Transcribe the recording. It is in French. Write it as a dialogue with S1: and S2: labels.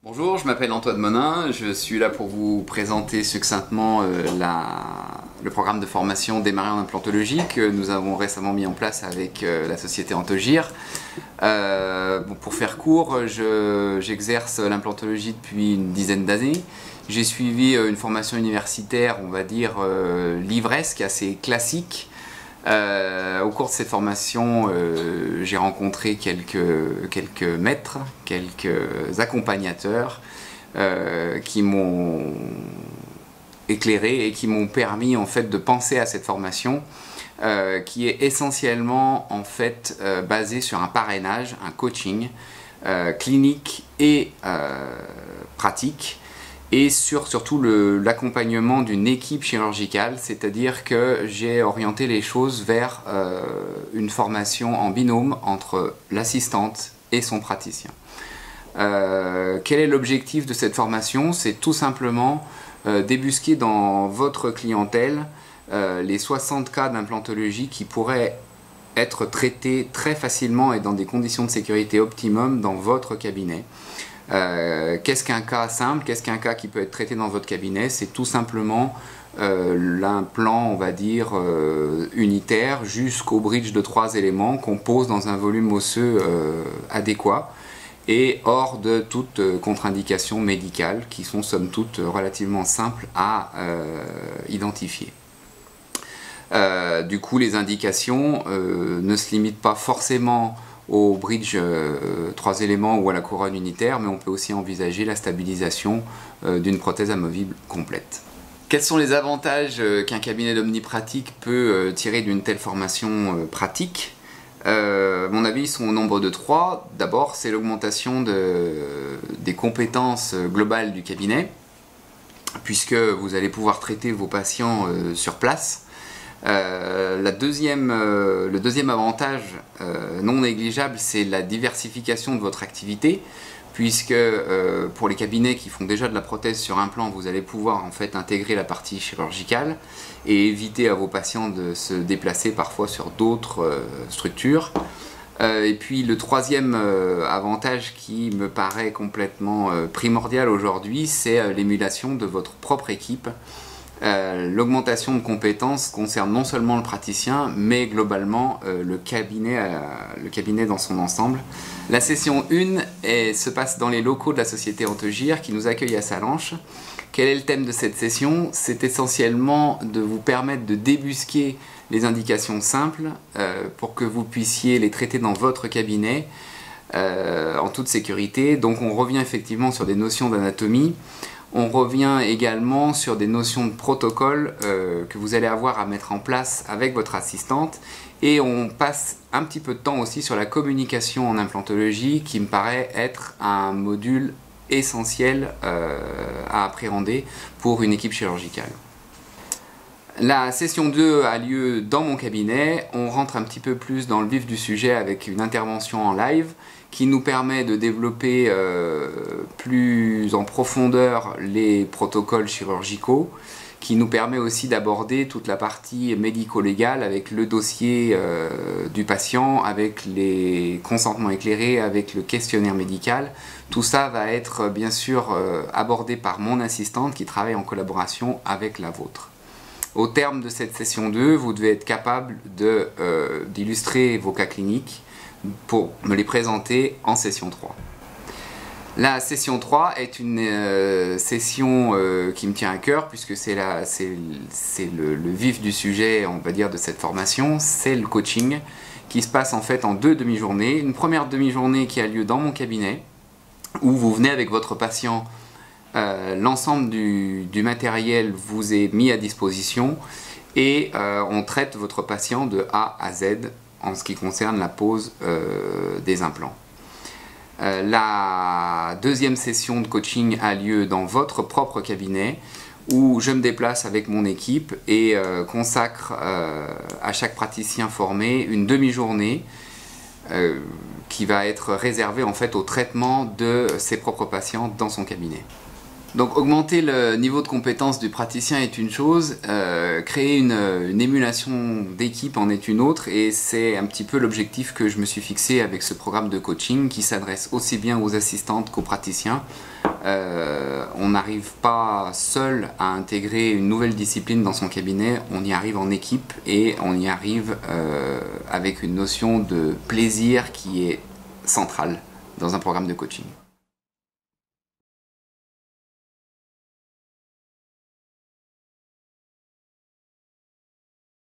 S1: Bonjour, je m'appelle Antoine Monin, je suis là pour vous présenter succinctement le programme de formation Démarrer en implantologie que nous avons récemment mis en place avec la société Antogir. Pour faire court, j'exerce l'implantologie depuis une dizaine d'années. J'ai suivi une formation universitaire, on va dire, livresque, assez classique. Au cours de cette formation, j'ai rencontré quelques maîtres, quelques accompagnateurs qui m'ont éclairé et qui m'ont permis en fait de penser à cette formation qui est essentiellement en fait basée sur un parrainage, un coaching clinique et pratique. Et surtout l'accompagnement d'une équipe chirurgicale, c'est-à-dire que j'ai orienté les choses vers une formation en binôme entre l'assistante et son praticien. Quel est l'objectif de cette formation? C'est tout simplement débusquer dans votre clientèle les 60 cas d'implantologie qui pourraient être traités très facilement et dans des conditions de sécurité optimum dans votre cabinet. Qu'est-ce qu'un cas simple? Qu'est-ce qu'un cas qui peut être traité dans votre cabinet? C'est tout simplement l'implant, on va dire, unitaire jusqu'au bridge de 3 éléments qu'on pose dans un volume osseux adéquat et hors de toute contre-indication médicale qui sont somme toute relativement simples à identifier. Du coup, les indications ne se limitent pas forcément au bridge 3 éléments ou à la couronne unitaire, mais on peut aussi envisager la stabilisation d'une prothèse amovible complète. Quels sont les avantages qu'un cabinet d'omnipratique peut tirer d'une telle formation pratique? À mon avis, ils sont au nombre de 3. D'abord, c'est l'augmentation des compétences globales du cabinet, puisque vous allez pouvoir traiter vos patients sur place. Le deuxième avantage non négligeable, c'est la diversification de votre activité, puisque pour les cabinets qui font déjà de la prothèse sur implant, vous allez pouvoir en fait intégrer la partie chirurgicale et éviter à vos patients de se déplacer parfois sur d'autres structures. Et puis le troisième avantage qui me paraît complètement primordial aujourd'hui, c'est l'émulation de votre propre équipe. L'augmentation de compétences concerne non seulement le praticien, mais globalement le cabinet dans son ensemble. La session 1 se passe dans les locaux de la société Antogir qui nous accueille à Sallanches. Quel est le thème de cette session? C'est essentiellement de vous permettre de débusquer les indications simples pour que vous puissiez les traiter dans votre cabinet en toute sécurité. Donc on revient effectivement sur des notions d'anatomie. On revient également sur des notions de protocole que vous allez avoir à mettre en place avec votre assistante et on passe un petit peu de temps aussi sur la communication en implantologie qui me paraît être un module essentiel à appréhender pour une équipe chirurgicale. La session 2 a lieu dans mon cabinet, on rentre un petit peu plus dans le vif du sujet avec une intervention en live qui nous permet de développer plus en profondeur les protocoles chirurgicaux, qui nous permet aussi d'aborder toute la partie médico-légale avec le dossier du patient, avec les consentements éclairés, avec le questionnaire médical. Tout ça va être bien sûr abordé par mon assistante qui travaille en collaboration avec la vôtre. Au terme de cette session 2, vous devez être capable d'illustrer vos cas cliniques pour me les présenter en session 3. La session 3 est une session qui me tient à cœur puisque c'est le vif du sujet, on va dire, de cette formation, c'est le coaching qui se passe en fait en 2 demi-journées. Une première demi-journée qui a lieu dans mon cabinet où vous venez avec votre patient. L'ensemble du matériel vous est mis à disposition et on traite votre patient de A à Z en ce qui concerne la pose des implants. La deuxième session de coaching a lieu dans votre propre cabinet où je me déplace avec mon équipe et consacre à chaque praticien formé une demi-journée qui va être réservée en fait au traitement de ses propres patients dans son cabinet. Donc augmenter le niveau de compétence du praticien est une chose, créer une émulation d'équipe en est une autre, et c'est un petit peu l'objectif que je me suis fixé avec ce programme de coaching qui s'adresse aussi bien aux assistantes qu'aux praticiens On n'arrive pas seul à intégrer une nouvelle discipline dans son cabinet, on y arrive en équipe et on y arrive avec une notion de plaisir qui est centrale dans un programme de coaching.